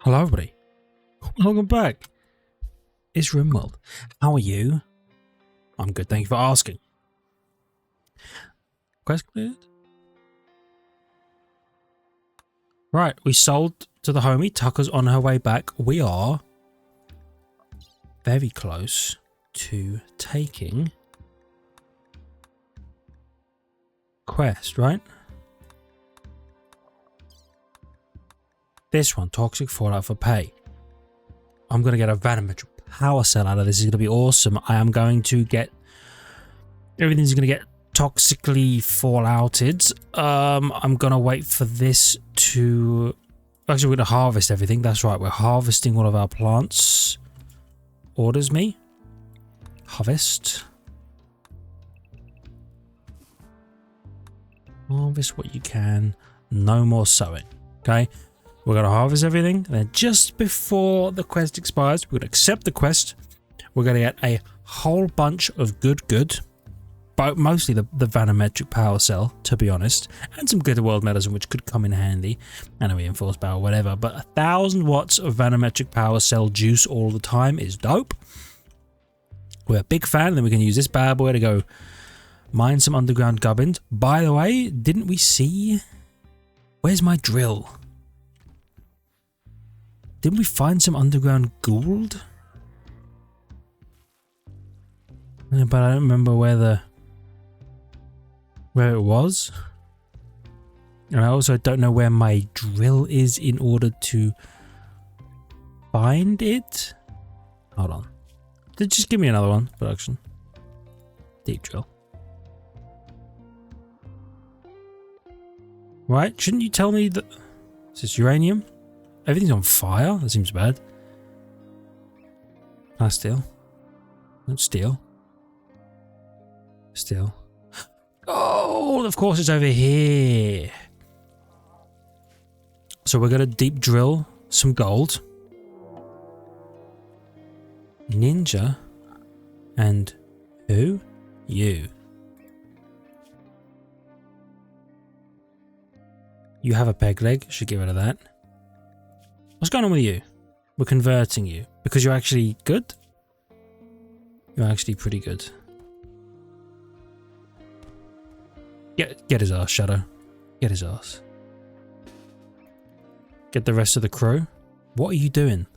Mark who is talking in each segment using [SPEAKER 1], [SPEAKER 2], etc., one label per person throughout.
[SPEAKER 1] Hello everybody, welcome back. It's Rimworld. How are you? I'm good, thank you for asking. Quest cleared? Right, we sold to the homie. Tucker's on her way back. We are very close to taking quest, right? This one, toxic fallout for pay. I'm going to get a vanometric power cell out of this. It's going to be awesome. I am going to get... Everything's going to get toxically fallouted. I'm going to wait for this to... Actually, we're going to harvest everything. That's right. We're harvesting all of our plants. Orders me. Harvest. Harvest what you can. No more sowing. Okay? We're going to harvest everything, and then just before the quest expires, we're going to accept the quest. We're going to get a whole bunch of good, but mostly the vanometric power cell, to be honest, and some good world medicine, which could come in handy, and a reinforced power, whatever. But 1,000 watts of vanometric power cell juice all the time is dope. We're a big fan, and then we can use this bad boy to go mine some underground gubbins. By the way, didn't we see... Where's my drill? Didn't we find some underground gold? Yeah, but I don't remember where it was. And I also don't know where my drill is in order to find it. Hold on. Just give me another one. Production. Deep drill. Right? Shouldn't you tell me that... Is this uranium? Everything's on fire? That seems bad. Can I steal? Don't steal. Steal. Oh, of course it's over here. So we're going to deep drill some gold. Ninja. And who? You. You have a peg leg. Should get rid of that. What's going on with you? We're converting you. Because you're actually good? You're actually pretty good. Get his ass, Shadow. Get his ass. Get the rest of the crew. What are you doing?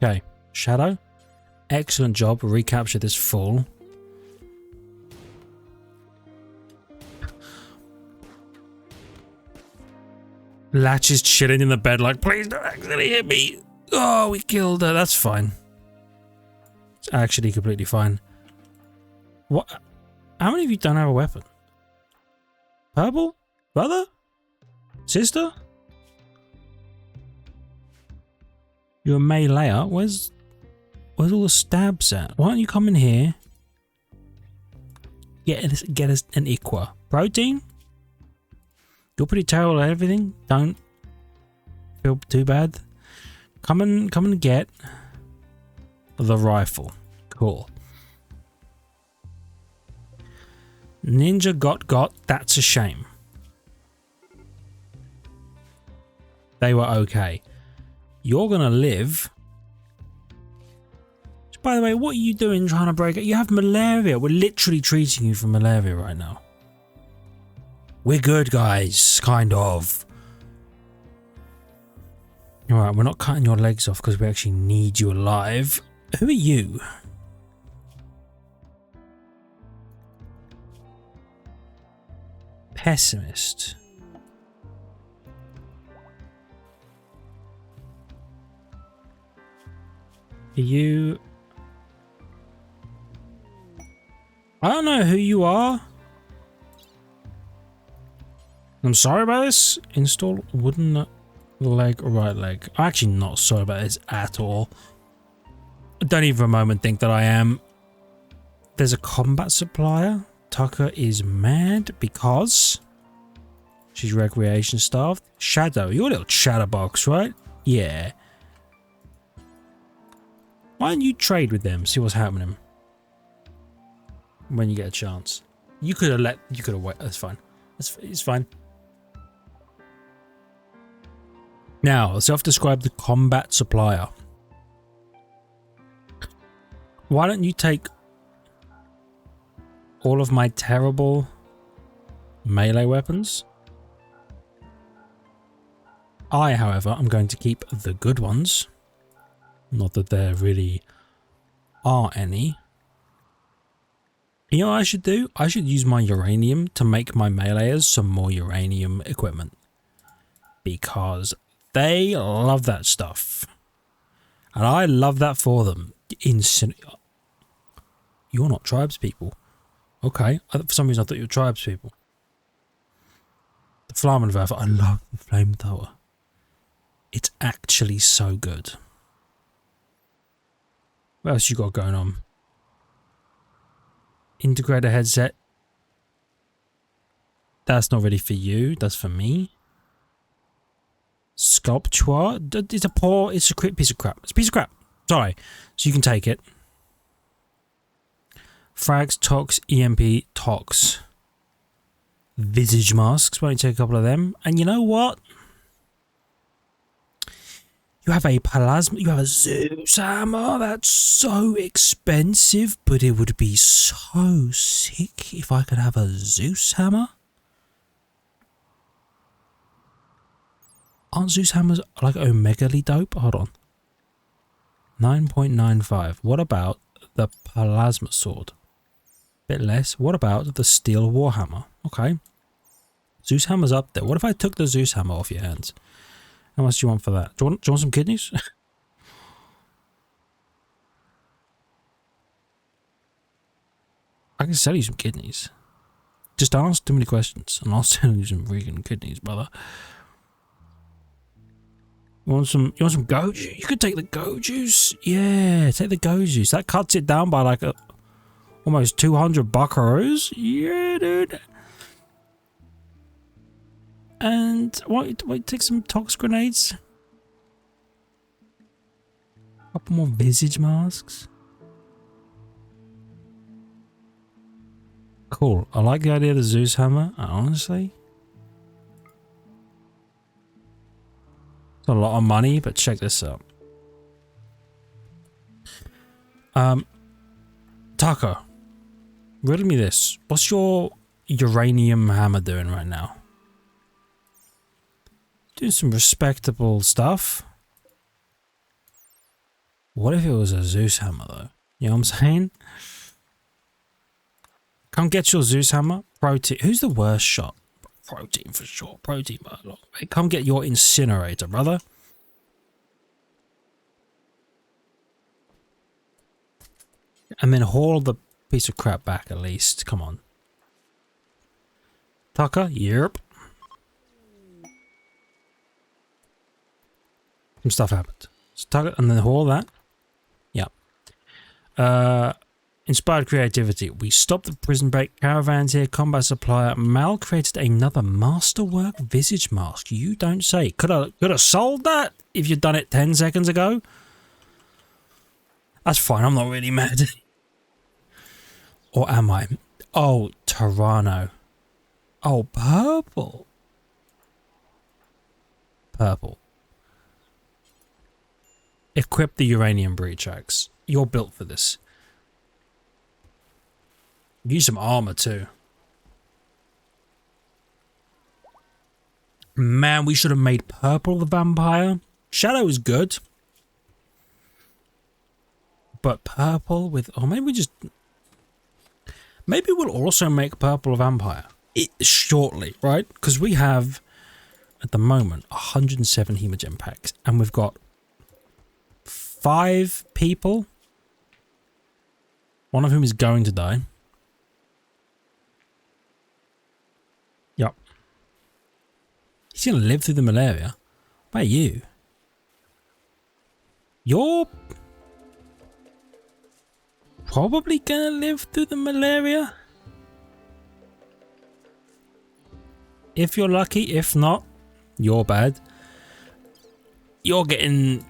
[SPEAKER 1] Okay. Shadow. Excellent job. Recapture this fool. Latch is chilling in the bed like, please don't accidentally hit me. Oh, we killed her. That's fine. It's actually completely fine. What? How many of you don't have a weapon? Purple? Brother? Sister? You're a meleeer? Where's all the stabs at? Why don't you come in here? Get us an Iqua. Protein? You're pretty terrible at everything. Don't feel too bad. Come and get the rifle. Cool. Ninja got. That's a shame. They were okay. You're gonna live. By the way, what are you doing trying to break it? You have malaria. We're literally treating you for malaria right now. We're good, guys. Kind of. Alright, we're not cutting your legs off because we actually need you alive. Who are you? Pessimist. Are you... I don't know who you are. I'm sorry about this. Install wooden leg, right leg. I'm actually not sorry about this at all. I don't even for a moment think that I am. There's a combat supplier. Tucker is mad because she's recreation staffed. Shadow, you're a little chatterbox, right? Yeah. Why don't you trade with them? See what's happening when you get a chance. You could have waited. That's fine. It's fine. Now, self-describe the combat supplier. Why don't you take all of my terrible melee weapons? I, however, am going to keep the good ones. Not that there really are any. You know what I should do? I should use my uranium to make my meleeers some more uranium equipment. Because they love that stuff. And I love that for them. You're not tribes people. Okay. For some reason I thought you were tribes people. The Flammenwerfer. I love the flamethrower. It's actually so good. What else you got going on? Integrator headset. That's not really for you. That's for me. Sculpture. It's a piece of crap. It's a piece of crap. Sorry. So you can take it. Frags, Tox, EMP, Tox. Visage masks. Why don't you take a couple of them? And you know what? You have a plasma. You have a Zeus hammer. That's so expensive, but it would be so sick if I could have a Zeus hammer. Aren't Zeus hammers like omegally dope? Hold on. 9.95. What about the plasma sword? Bit less. What about the steel warhammer? Okay. Zeus hammer's up there. What if I took the Zeus hammer off your hands? How much do you want for that? Do you want some kidneys? I can sell you some kidneys. Just don't ask too many questions and I'll sell you some freaking kidneys, brother. You want some go juice? You could take the go juice. Yeah, take the go juice. That cuts it down by like almost 200 buckaroos. Yeah, dude. And wait, take some tox grenades. Couple more visage masks. Cool. I like the idea of the Zeus hammer, honestly. It's a lot of money, but check this out. Tucker, riddle me this. What's your uranium hammer doing right now? Doing some respectable stuff. What if it was a Zeus hammer though? You know what I'm saying? Come get your Zeus hammer. Protein. Who's the worst shot? Protein for sure. Protein Murloc. Hey, come get your incinerator, brother. And then haul the piece of crap back at least. Come on. Tucker? Yep. Some stuff happened. So Tucker, and then haul that. Yep. Inspired creativity. We stopped the prison break. Caravans here. Combat supplier. Mal created another masterwork visage mask. You don't say. Could have sold that if you'd done it 10 seconds ago. That's fine. I'm not really mad. Or am I? Oh, Toronto. Oh, purple. Purple. Equip the uranium breach axe. You're built for this. Use some armor too. Man, we should have made purple the vampire. Shadow is good. But purple with... Oh, maybe we just... Maybe we'll also make purple a vampire. Shortly, right? Because we have, at the moment, 107 hemogen packs. And we've got 5 people. One of whom is going to die. Yep. He's going to live through the malaria. What about you? You're probably going to live through the malaria. If you're lucky. If not, you're bad. You're getting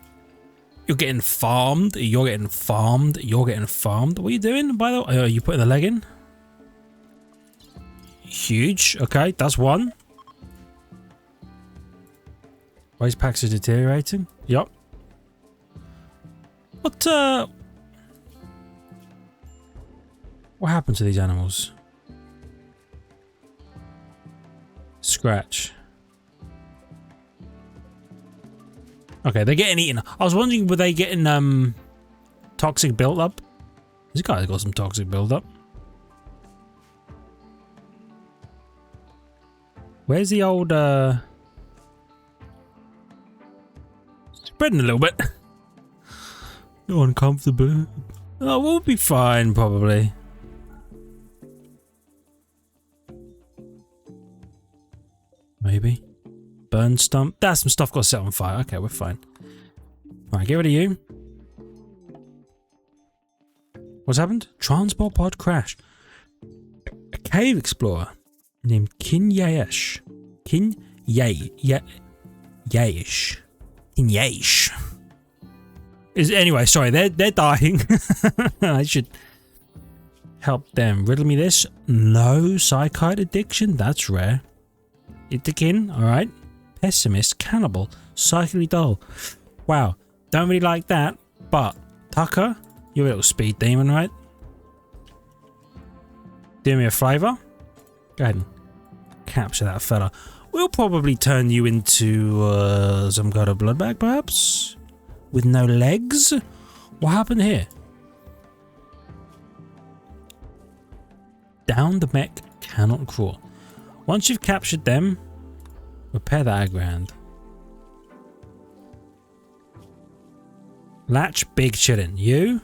[SPEAKER 1] farmed. You're getting farmed. You're getting farmed. What are you doing, by the way? Are you putting the leg in? huge. Okay, that's one. Waste packs are deteriorating. Yup. What happened to these animals? Scratch. Okay, they're getting eaten. I was wondering, were they getting toxic build-up? This guy's got some toxic build-up. Where's the old spreading a little bit. You're uncomfortable. Oh, we'll be fine, probably. Maybe. Burn stump. That's some stuff got set on fire. Okay, we're fine. Alright, get rid of you. What's happened? Transport pod crash. A cave explorer named Kinyaesh. Kinyaesh. Anyway, sorry, they're dying. I should help them. Riddle me this. No psychite addiction? That's rare. Itakin, alright. Pessimist, cannibal, psychically dull. Wow, don't really like that, but Tucker, you're a little speed demon, right? Do me a favour. Go ahead and capture that fella. We'll probably turn you into some kind of blood bag, perhaps? With no legs? What happened here? Down the mech cannot crawl. Once you've captured them, repair that aggro. Latch, big chillin'. You?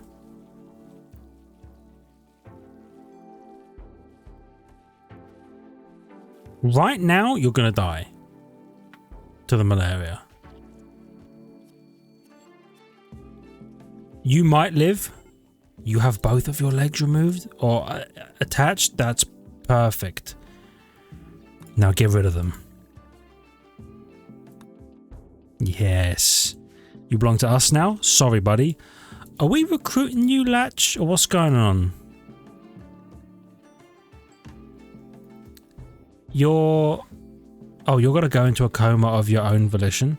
[SPEAKER 1] Right now, you're gonna die. To the malaria. You might live. You have both of your legs removed or attached. That's perfect. Now get rid of them. Yes. You belong to us now? Sorry, buddy. Are we recruiting you, Latch? Or what's going on? You're gonna go into a coma of your own volition.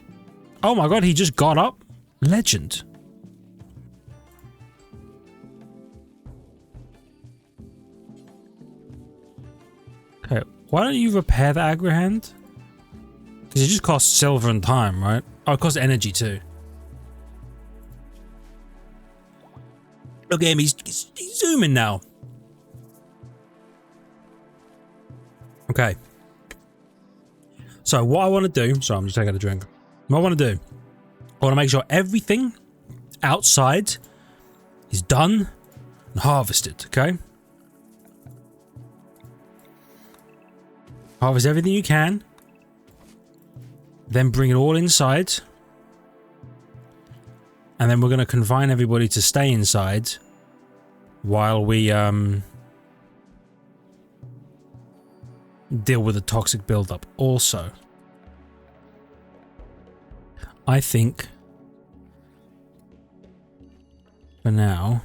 [SPEAKER 1] Oh my god, he just got up. Legend. Okay, why don't you repair the aggro hand? Because it just costs silver and time, right? Oh, it costs energy too. Look at him, he's zooming now. Okay. So what I want to do, sorry, I'm just taking a drink. What I want to do, I want to make sure everything outside is done and harvested, okay? Harvest everything you can. Then bring it all inside. And then we're going to confine everybody to stay inside while we deal with the toxic buildup. Also, I think for now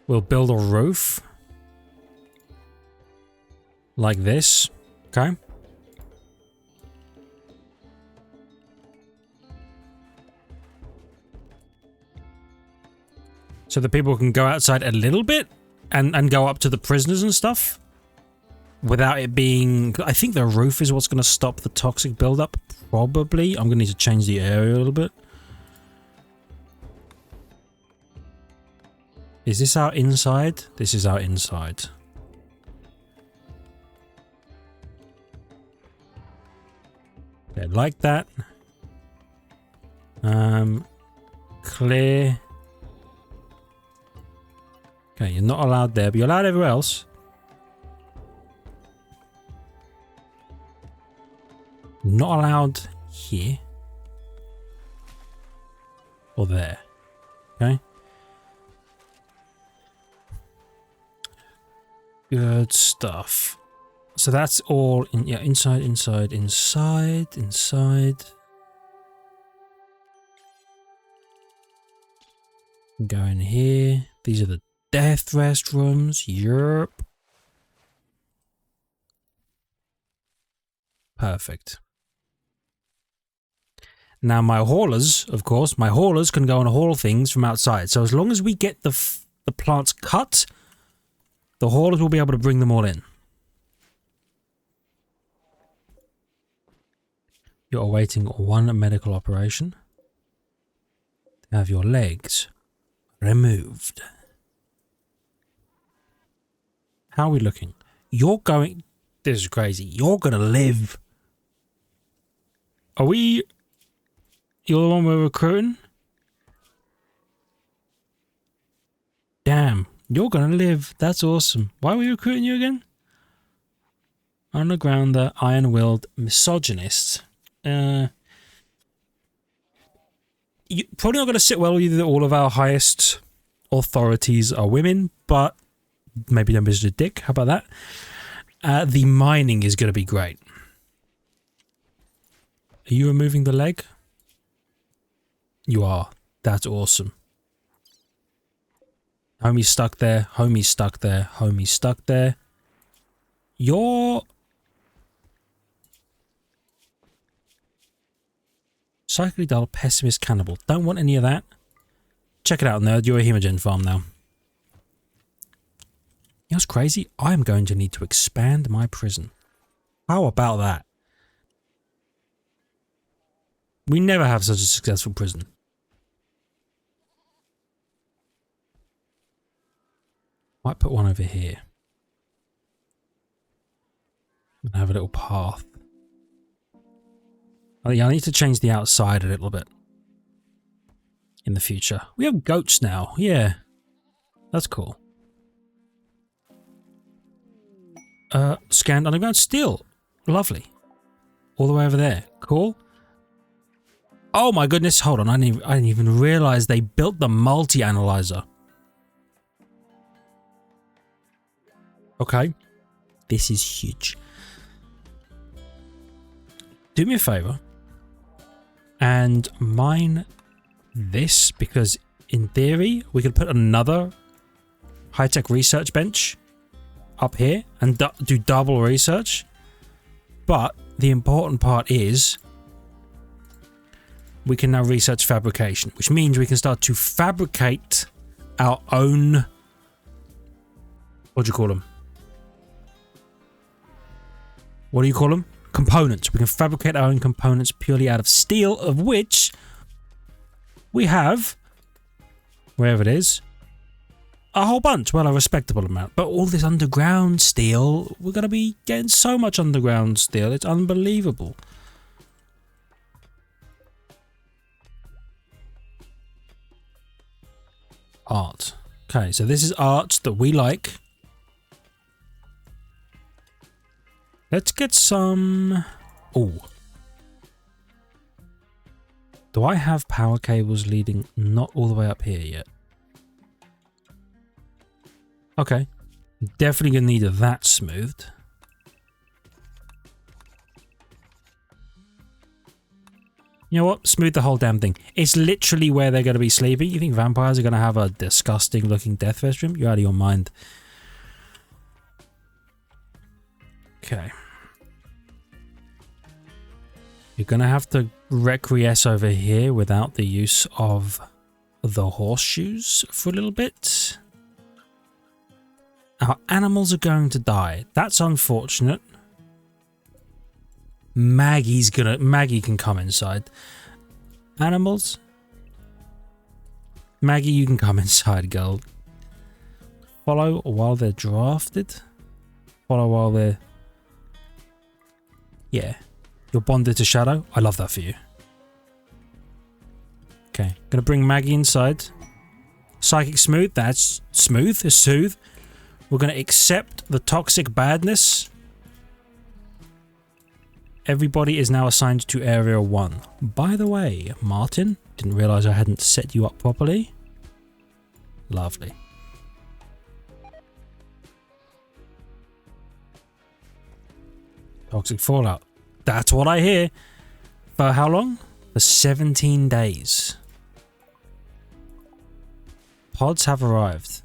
[SPEAKER 1] we'll build a roof like this, okay? So that people can go outside a little bit and go up to the prisoners and stuff without it being... I think the roof is what's going to stop the toxic buildup, probably. I'm going to need to change the area a little bit. Is this our inside? This is our inside. Okay, like that. Clear. Okay, you're not allowed there, but you're allowed everywhere else. Not allowed here. Or there. Okay. Good stuff. So that's all in, yeah, inside, inside, inside, inside. Go in here. These are the death restrooms. Yerp. Perfect. Now my haulers, of course, my haulers can go and haul things from outside. So as long as we get the plants cut, the haulers will be able to bring them all in. You're awaiting one medical operation to have your legs removed. How are we looking? You're going... This is crazy. You're going to live. Are we... You're the one we're recruiting? Damn. You're going to live. That's awesome. Why are we recruiting you again? Undergrounder, iron-willed misogynist. You're probably not going to sit well with you that all of our highest authorities are women, but maybe don't be such a dick. How about that? The mining is going to be great. Are you removing the leg? You are. That's awesome. Homie's stuck there. Homie's stuck there. Homie's stuck there. You're... Psychically dull, pessimist, cannibal. Don't want any of that. Check it out, nerd. You're a hemogen farm now. You know what's crazy? I'm going to need to expand my prison. How about that? We never have such a successful prison. Might put one over here. And have a little path. Oh, yeah, I need to change the outside a little bit. In the future. We have goats now. Yeah. That's cool. Scanned underground steel. Lovely. All the way over there. Cool. Oh my goodness. Hold on. I didn't even realize they built the multi-analyzer. Okay. This is huge. Do me a favor. And mine this, because in theory we could put another high-tech research bench up here and do double research. But the important part is we can now research fabrication, which means we can start to fabricate our own... What do you call them? What do you call them? Components. We can fabricate our own components purely out of steel, of which we have, wherever it is, a whole bunch. Well, a respectable amount. But all this underground steel, we're going to be getting so much underground steel. It's unbelievable. Art. Okay, so this is art that we like. Let's get some... Oh. Do I have power cables leading not all the way up here yet? Okay. Definitely going to need that smoothed. You know what? Smooth the whole damn thing. It's literally where they're going to be sleeping. You think vampires are going to have a disgusting looking death restroom? You're out of your mind. Okay. You're going to have to recreate over here without the use of the horseshoes for a little bit. Our animals are going to die. That's unfortunate. Maggie can come inside. Animals? Maggie, you can come inside, girl. Follow while they're drafted. Follow while they're... Yeah. You're bonded to Shadow. I love that for you. Okay. Gonna bring Maggie inside. Psychic smooth. That's smooth. It's soothe. We're gonna accept the toxic badness. Everybody is now assigned to Area 1. By the way, Martin, didn't realize I hadn't set you up properly. Lovely. Toxic fallout. That's what I hear. For how long? For 17 days. Pods have arrived.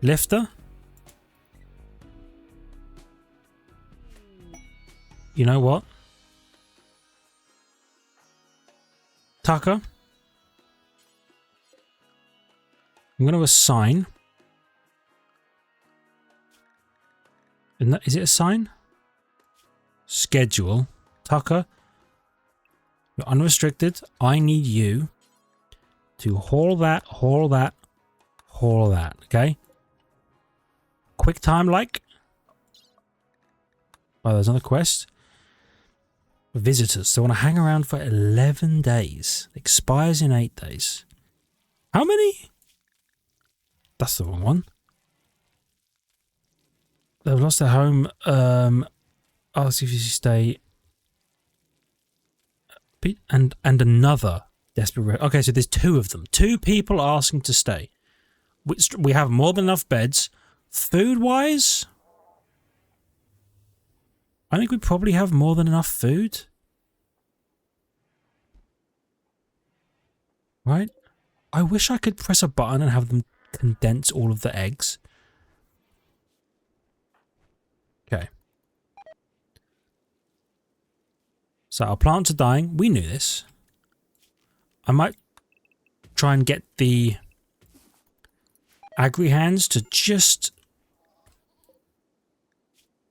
[SPEAKER 1] Lifter. You know what? Tucker. I'm going to assign. Is it a sign? Schedule. Tucker. You're unrestricted. I need you to haul that, haul that, haul that. Okay? Quick time like. Oh, there's another quest. Visitors. They want to hang around for 11 days. Expires in 8 days. How many? That's the wrong one. They've lost their home. Ask if you stay. And another desperate. Okay, so there's 2 of them. 2 people asking to stay. We have more than enough beds. Food-wise, I think we probably have more than enough food. Right? I wish I could press a button and have them condense all of the eggs. Okay. So our plants are dying. We knew this. I might try and get the agri hands to just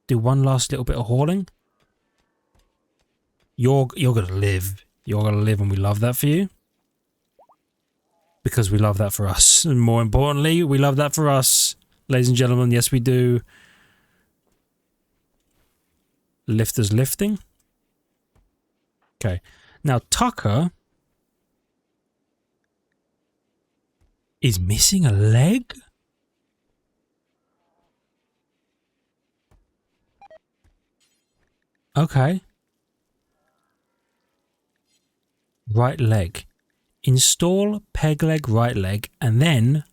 [SPEAKER 1] do one last little bit of hauling. You're gonna live. You're gonna live, and we love that for you. Because we love that for us. And more importantly, we love that for us. Ladies and gentlemen, yes we do. Lifters lifting. Okay. Now Tucker is missing a leg? Okay. Right leg. Install peg leg, right leg, and then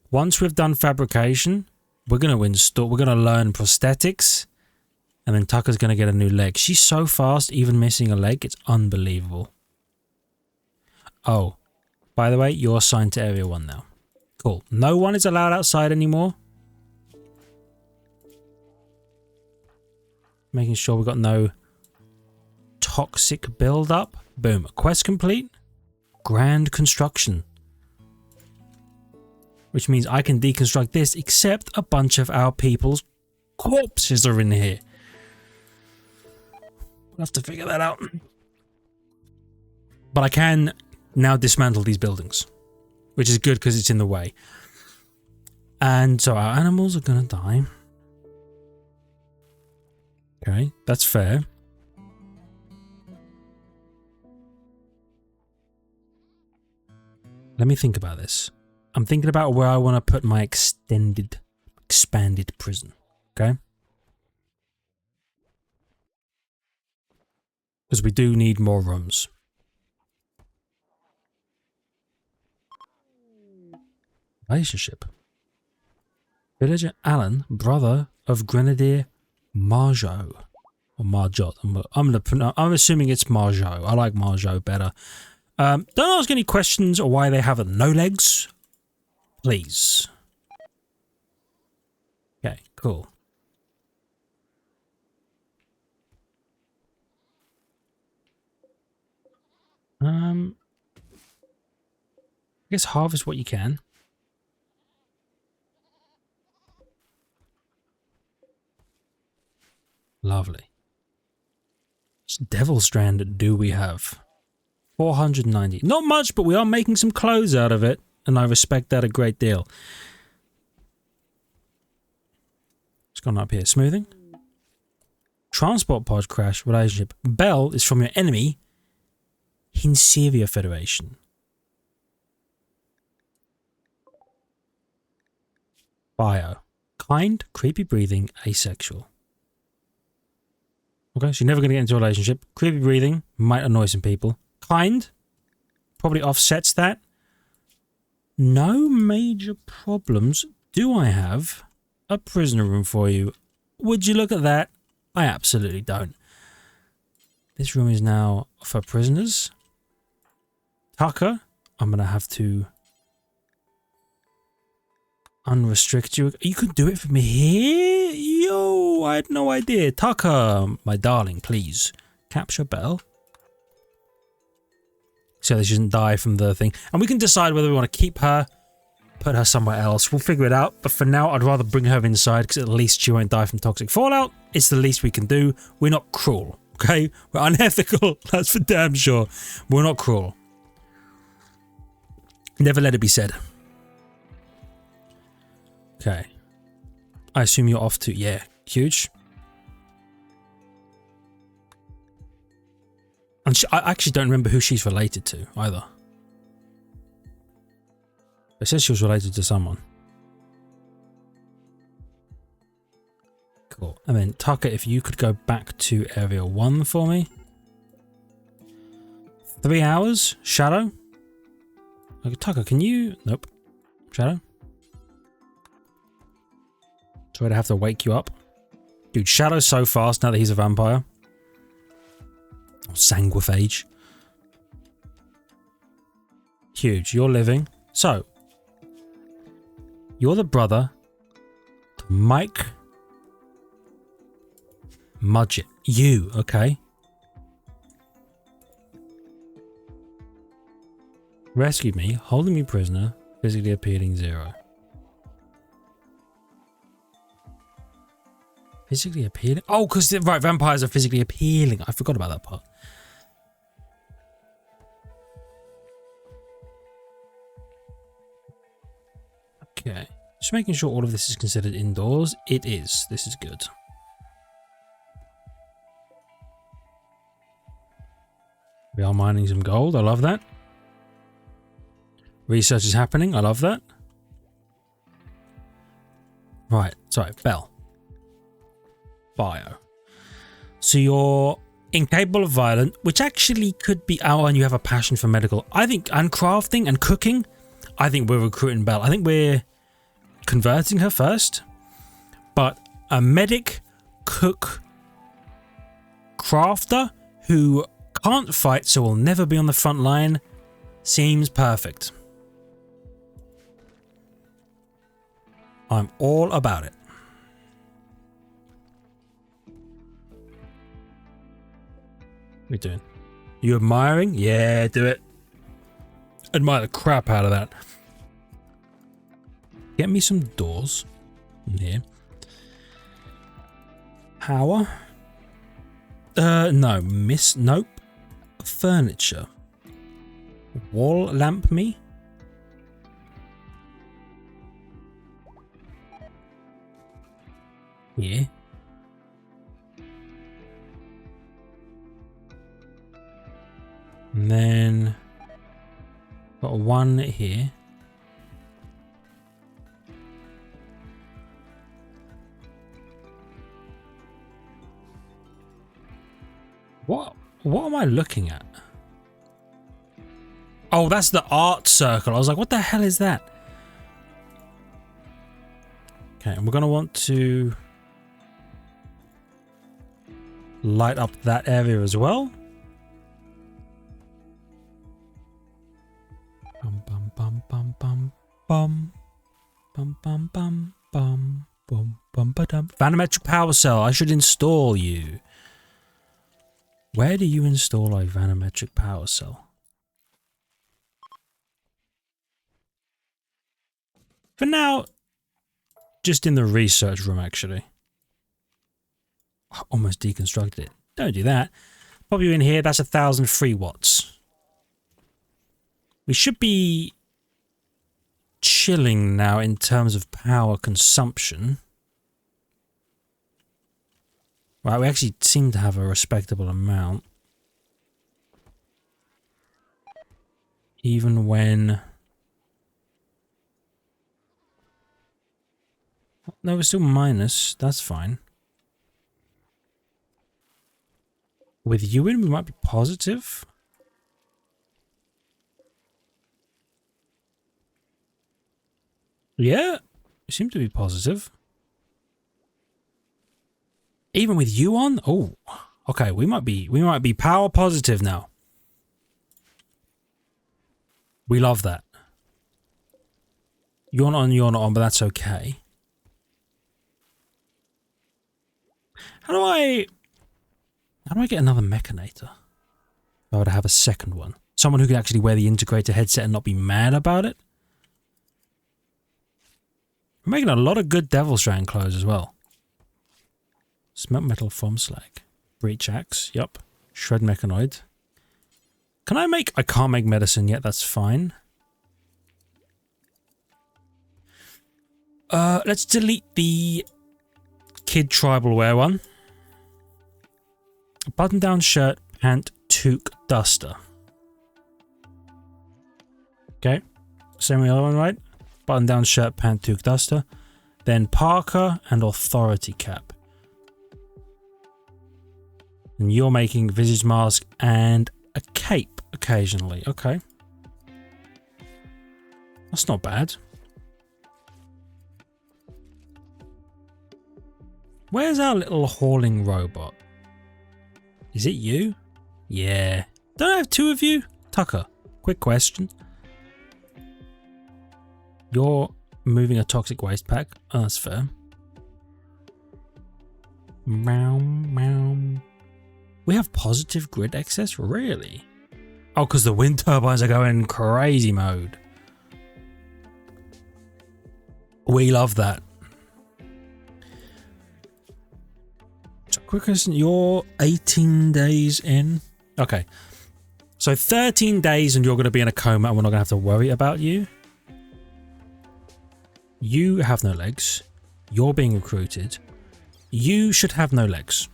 [SPEAKER 1] once we've done fabrication, we're going to learn prosthetics, and then Tucker's going to get a new leg. She's so fast, even missing a leg, it's unbelievable. Oh, by the way, you're assigned to Area 1 now. Cool. No one is allowed outside anymore. Making sure we've got no toxic build-up. Boom. Quest complete. Grand construction. Which means I can deconstruct this, except a bunch of our people's corpses are in here. We'll have to figure that out. But I can now dismantle these buildings, which is good because it's in the way. And so our animals are going to die. Okay, that's fair. Let me think about this. I'm thinking about where I want to put my expanded prison. Okay? Because we do need more rooms. Relationship. Villager Alan, brother of Grenadier Marjot. Or Marjot. I'm assuming it's Marjot. I like Marjot better. Don't ask any questions or why they have no legs. Please. Okay, cool. I guess harvest what you can. Lovely. What devil strand do we have? 490. Not much, but we are making some clothes out of it, and I respect that a great deal. It's gone up here. Smoothing. Transport pod crash. Relationship. Bell is from your enemy. Hinsevia Federation. Bio. Kind, creepy breathing, asexual. Okay, so you're never going to get into a relationship. Creepy breathing might annoy some people. Kind probably offsets that. No major problems. Do I have a prisoner room for you? Would you look at that? I absolutely don't. This room is now for prisoners. Tucker, I'm going to have to Unrestrict you. You could do it for me here? Yo, I had no idea. Tucker, my darling, please. Capture Belle. So they shouldn't die from the thing. And we can decide whether we want to keep her, put her somewhere else. We'll figure it out. But for now, I'd rather bring her inside because at least she won't die from toxic fallout. It's the least we can do. We're not cruel, okay? We're unethical. That's for damn sure. We're not cruel. Never let it be said. Okay. I assume you're off to... Yeah, huge. And I actually don't remember who she's related to either. It says she was related to someone. Cool. And then Tucker, if you could go back to area 1 for me. 3 hours? Shadow? Okay, Tucker, can you... Nope. Shadow? Sorry to have to wake you up. Dude, Shadow's so fast now that he's a vampire. Sanguophage. Huge. You're living. So, you're the brother to Mike Mudgett. You, okay. Rescued me, holding me prisoner, physically appealing 0. Physically appealing? Oh, because, right, vampires are physically appealing. I forgot about that part. Okay. Just making sure all of this is considered indoors. It is. This is good. We are mining some gold. I love that. Research is happening. I love that. Right. Sorry. Belle. Bio. So you're incapable of violence, which actually could be... Oh, and you have a passion for medical. I think, and crafting and cooking. I think we're recruiting Belle. I think we're converting her first. But a medic, cook, crafter who can't fight, so will never be on the front line, seems perfect. I'm all about it. What are you doing? You admiring? Yeah, do it. Admire the crap out of that. Get me some doors in here. Power? No. Nope. Furniture. Wall lamp me? Yeah. And then got one here. What am I looking at? Oh, that's the art circle. I was like, what the hell is that? Okay, and we're going to want to light up that area as well. Bum bum bum bum bum bum bum bum bum bum bum bum ba-dum. Vanometric power cell. I should install you. Where do you install a vanometric power cell? For now, just in the research room, actually. I almost deconstructed it. Don't do that. Pop you in here. That's 1,003 watts. We should be chilling now in terms of power consumption. Right, we actually seem to have a respectable amount. Even when... No, we're still minus. That's fine. With you in, we might be positive. Yeah, we seem to be positive. Even with you on? Oh, okay, we might be power positive now. We love that. You're not on, but that's okay. How do I get another mechanator? I would have a second one. Someone who can actually wear the integrator headset and not be mad about it. I'm making a lot of good Devil Strand clothes as well. Smelt metal foam slag. Breach axe, yup. Shred mechanoid. Can I make... I can't make medicine yet, that's fine. Let's delete the kid tribal wear one. Button down shirt, pant, toque, duster. Okay. Same with the other one, right? Button down shirt, pant, toque, duster. Then parka and authority cap. And you're making visage mask and a cape occasionally. Okay. That's not bad. Where's our little hauling robot? Is it you? Yeah. Don't I have two of you? Tucker, quick question. You're moving a toxic waste pack. Oh, that's fair. Meow, meow. We have positive grid excess? Really? Oh, because the wind turbines are going crazy mode. We love that. So, quick question. You're 18 days in? Okay. So 13 days and you're going to be in a coma and we're not going to have to worry about you. You have no legs. You're being recruited. You should have no legs.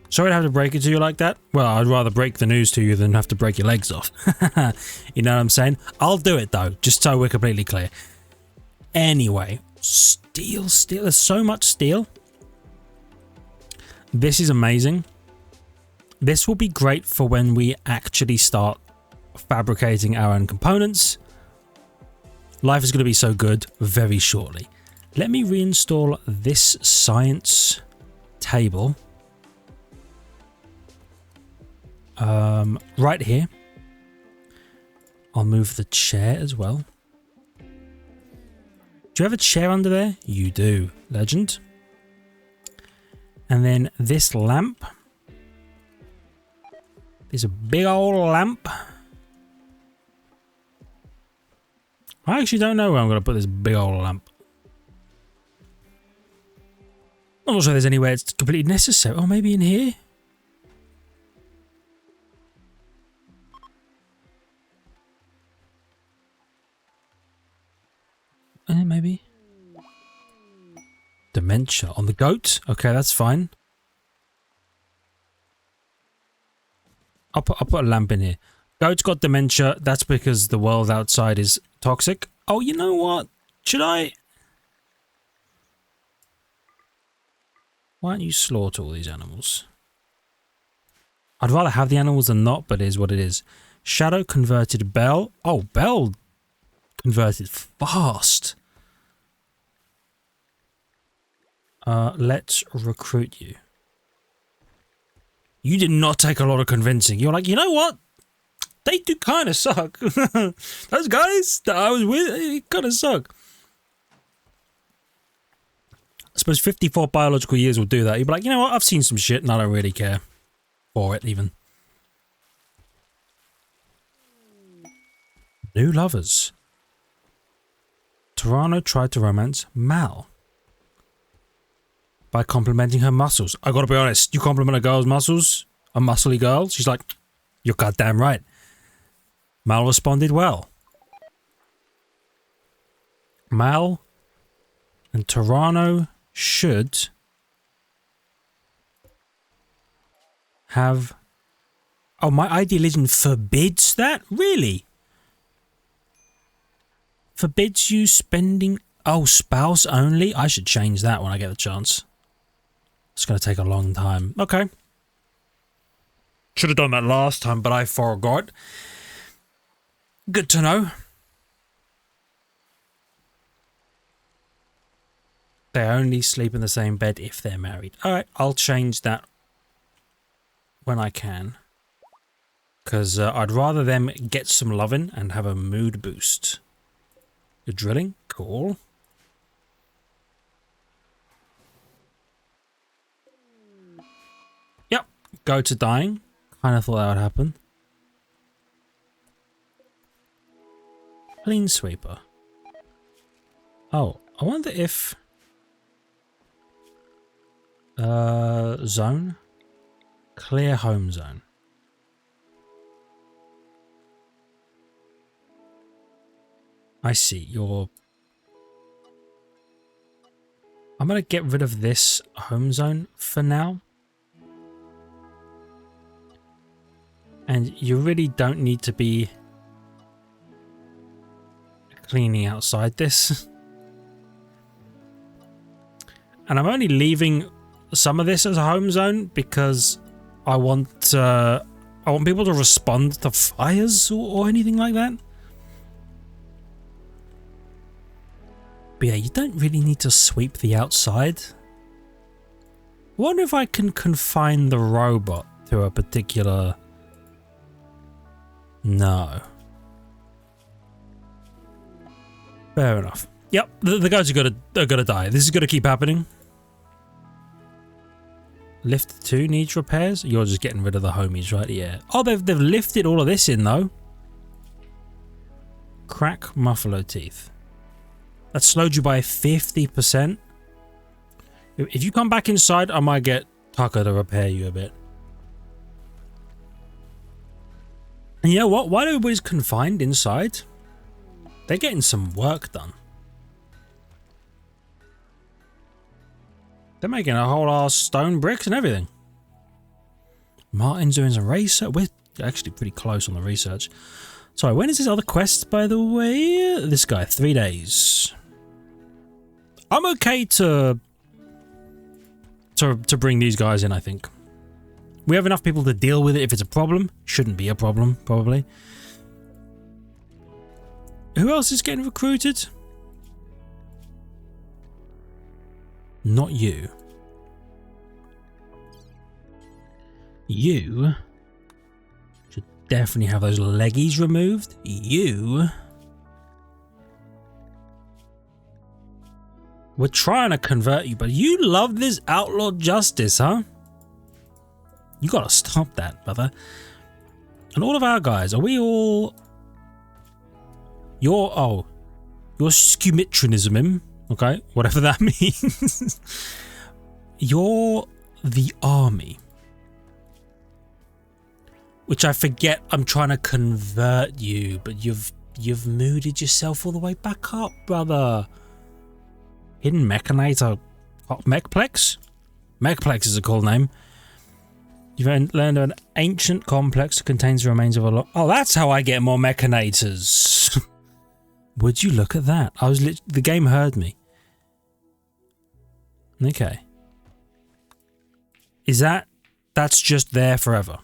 [SPEAKER 1] Sorry to have to break it to you like that. Well, I'd rather break the news to you than have to break your legs off. You know what I'm saying? I'll do it though, just so we're completely clear. Anyway, steel. There's so much steel. This is amazing. This will be great for when we actually start fabricating our own components. Life is going to be so good very shortly. Let me reinstall this science table. Right here. I'll move the chair as well. Do you have a chair under there? You do. Legend. And then this lamp. There's a big old lamp. I actually don't know where I'm going to put this big old lamp. I'm not sure there's anywhere it's completely necessary. Oh, maybe in here? Maybe. Dementia on the goat? Okay, that's fine. I'll put a lamp in here. Goat's got dementia. That's because the world outside is toxic. Oh, you know what? Should I? Why don't you slaughter all these animals? I'd rather have the animals than not, but it is what it is. Shadow converted Bell. Oh, Bell converted fast. Let's recruit you. You did not take a lot of convincing. You're like, you know what? They do kind of suck. Those guys that I was with, kind of suck. I suppose 54 biological years will do that. You'll be like, you know what? I've seen some shit and I don't really care for it even. New lovers. Toronto tried to romance Mal by complimenting her muscles. I gotta be honest, you compliment a girl's muscles, a muscly girl, she's like, you're goddamn right. Mal responded well. Mal and Toronto should have... Oh, my ID legend forbids that? Really? Forbids you spending... Oh, spouse only? I should change that when I get the chance. It's going to take a long time. Okay. Should have done that last time, but I forgot. Good to know. They only sleep in the same bed if they're married. Alright, I'll change that when I can. Because I'd rather them get some loving and have a mood boost. You're drilling? Cool. Yep. Go to dying. Kind of thought that would happen. Clean sweeper. Oh, I wonder if... zone? Clear home zone. I see, you're... I'm gonna get rid of this home zone for now. And you really don't need to be cleaning outside this. And I'm only leaving some of this as a home zone because I want people to respond to fires or anything like that. But yeah, you don't really need to sweep the outside. I wonder if I can confine the robot to a particular... No. Fair enough. Yep, the guys are gonna die. This is gonna keep happening. Lift 2 needs repairs. You're just getting rid of the homies, right? Yeah. Oh, they've lifted all of this in though. Crack muffalo teeth. That slowed you by 50%. If you come back inside, I might get Tucker to repair you a bit. And you know what? While everybody's confined inside, they're getting some work done. They're making a whole ass stone bricks and everything. Martin's doing some research. We're actually pretty close on the research. Sorry, when is this other quest, by the way? This guy, 3 days. I'm okay to bring these guys in, I think. We have enough people to deal with it if it's a problem. Shouldn't be a problem, probably. Who else is getting recruited? Not you. You should definitely have those leggies removed. You... We're trying to convert you, but you love this outlaw justice, huh? You gotta stop that, brother. And all of our guys, are we all... You're scumitranism, okay? Whatever that means. You're the army. Which I forget I'm trying to convert you, but you've mooded yourself all the way back up, brother. Hidden Mechanator... Mechplex? Mechplex is a cool name. You've learned an ancient complex that contains the remains of a lot... Oh, that's how I get more Mechanators. Would you look at that? The game heard me. Okay. Is that... That's just there forever.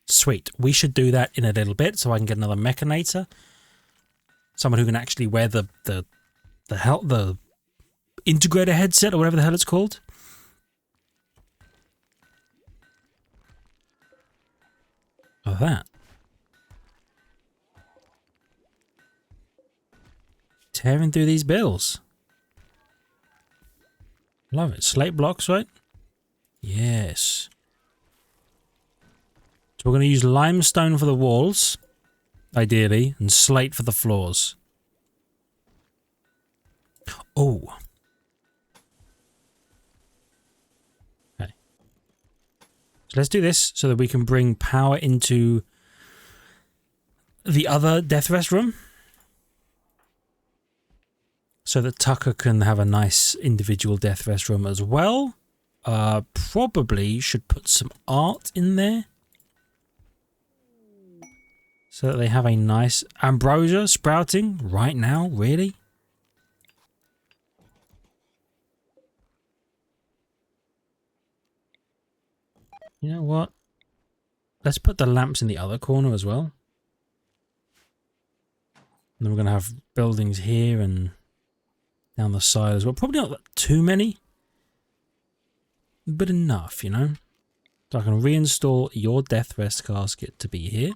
[SPEAKER 1] Sweet. We should do that in a little bit so I can get another Mechanator. Someone who can actually wear the integrator headset or whatever the hell it's called. Oh, that. Tearing through these bills. Love it. Slate blocks, right? Yes. So we're going to use limestone for the walls, ideally, and slate for the floors. Oh. Okay. So let's do this so that we can bring power into the other death rest room. So that Tucker can have a nice individual death rest room as well. Probably should put some art in there. So that they have a nice ambrosia sprouting right now, really? You know what? Let's put the lamps in the other corner as well. And then we're going to have buildings here and down the side as well. Probably not too many, but enough, you know? So I can reinstall your death rest casket to be here.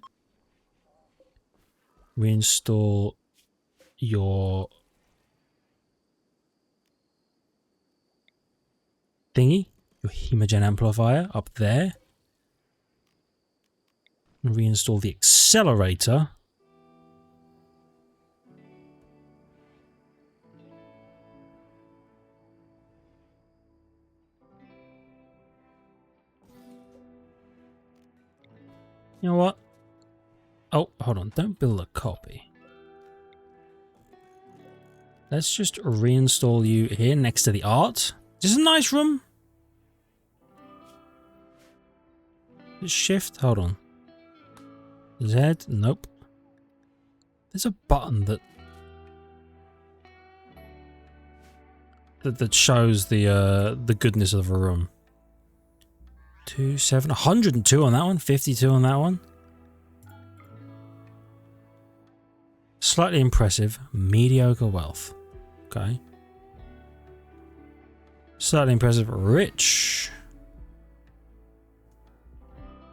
[SPEAKER 1] Reinstall your thingy, your Hemogen amplifier up there. Reinstall the accelerator. You know what? Oh, hold on. Don't build a copy. Let's just reinstall you here next to the art. This is a nice room. Shift. Hold on. Z. Nope. There's a button that shows the goodness of a room. 27, 102 on that one, 52 on that one. Slightly impressive, mediocre wealth. Okay. Slightly impressive, rich.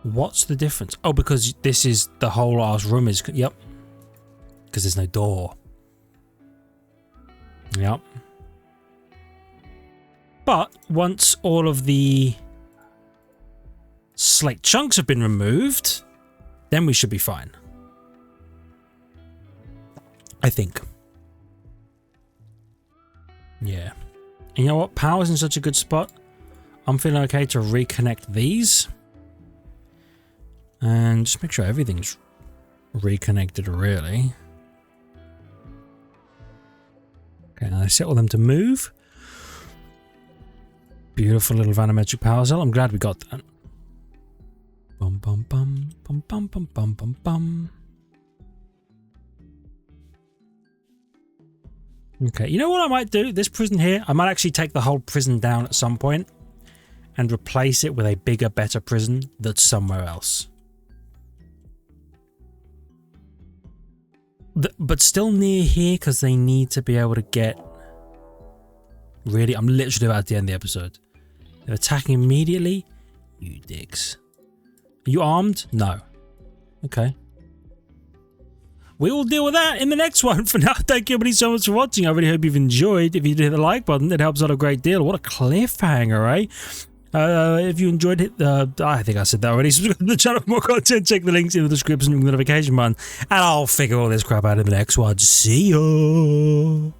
[SPEAKER 1] What's the difference? Oh, because this is the whole ass room is, yep. Because there's no door. Yep. But once all of the slate chunks have been removed, then we should be fine. I think. Yeah. And you know what? Power's in such a good spot. I'm feeling okay to reconnect these. And just make sure everything's reconnected, really. Okay, now I settle them to move. Beautiful little vanometric power cell. I'm glad we got that. Bum bum bum bum bum bum bum bum bum. Okay, you know what I might do? This prison here, I might actually take the whole prison down at some point and replace it with a bigger, better prison that's somewhere else. But still near here because they need to be able to get... Really, I'm literally about to end the episode. They're attacking immediately? You dicks. Are you armed? No. Okay. We will deal with that in the next one. For now, thank you everybody so much for watching. I really hope you've enjoyed. If you did hit the like button, it helps out a great deal. What a cliffhanger, eh? If you enjoyed it, I think I said that already. Subscribe to the channel for more content. Check the links in the description and the notification button. And I'll figure all this crap out in the next one. See ya!